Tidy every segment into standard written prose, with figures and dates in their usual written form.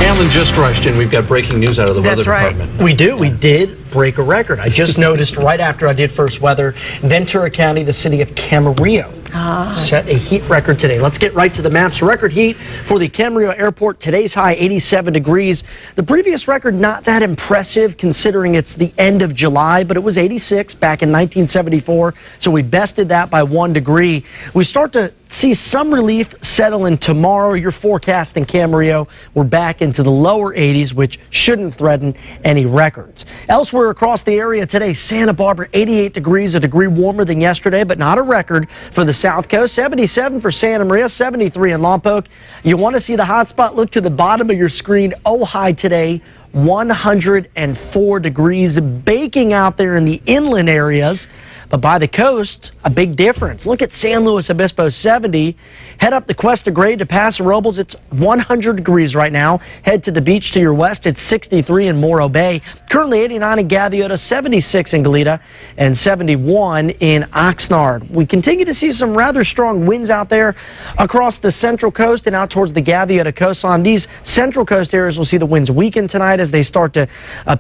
Alan just rushed in. We've got breaking news out of the weather department. We do. We did break a record. I just noticed right after I did first weather, Ventura County, the city of Camarillo, set a heat record today. Let's get right to the maps. Record heat for the Camarillo Airport. Today's high, 87 degrees. The previous record, not that impressive considering it's the end of July, but it was 86 back in 1974. So we bested that by 1 degree. We start to see some relief settle in tomorrow. Your forecast in Camarillo, we're back into the lower 80s, which shouldn't threaten any records. Elsewhere across the area today, Santa Barbara, 88 degrees, a degree warmer than yesterday, but not a record for the South Coast. 77 for Santa Maria, 73 in Lompoc. You want to see the hot spot? Look to the bottom of your screen. Ojai today, 104 degrees, baking out there in the inland areas. But by the coast, a big difference. Look at San Luis Obispo, 70. Head up the Cuesta Grade to Paso Robles. It's 100 degrees right now. Head to the beach to your west. It's 63 in Morro Bay. Currently 89 in Gaviota, 76 in Goleta, and 71 in Oxnard. We continue to see some rather strong winds out there across the central coast and out towards the Gaviota coastline. These central coast areas will see the winds weaken tonight as they start to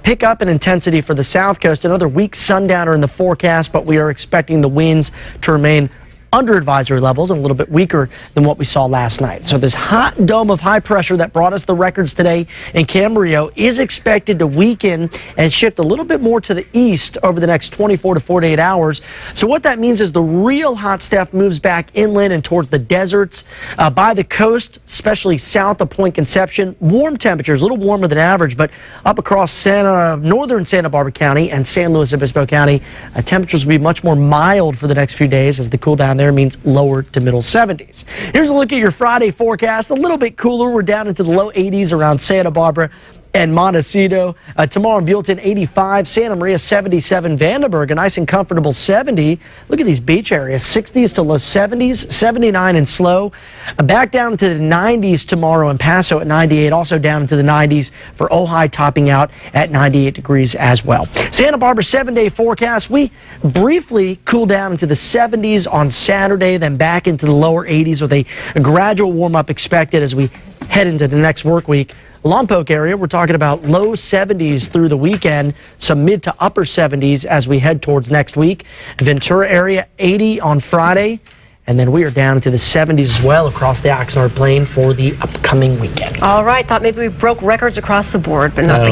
pick up in intensity for the south coast. Another weak sundowner in the forecast, but we are expecting the winds to remain under advisory levels and a little bit weaker than what we saw last night. So this hot dome of high pressure that brought us the records today in Camarillo is expected to weaken and shift a little bit more to the east over the next 24 to 48 hours. So what that means is the real hot stuff moves back inland and towards the deserts by the coast, especially south of Point Conception. Warm temperatures, a little warmer than average, but up across northern Santa Barbara County and San Luis Obispo County, temperatures will be much more mild for the next few days as the cool down there means lower to middle 70s. Here's a look at your Friday forecast. A little bit cooler. We're down into the low 80s around Santa Barbara and Montecito. Tomorrow in Buellton, 85. Santa Maria, 77. Vandenberg, a nice and comfortable 70. Look at these beach areas. 60s to low 70s. 79 in Slow. Back down into the 90s tomorrow in Paso at 98. Also down into the 90s for Ojai, topping out at 98 degrees as well. Santa Barbara 7-day forecast. We briefly cool down into the 70s on Saturday, then back into the lower 80s with a gradual warm-up expected as we head into the next work week. Lompoc area, we're talking about low 70s through the weekend, some mid to upper 70s as we head towards next week. Ventura area, 80 on Friday, and then we are down into the 70s as well across the Oxnard Plain for the upcoming weekend. All right, thought maybe we broke records across the board, but not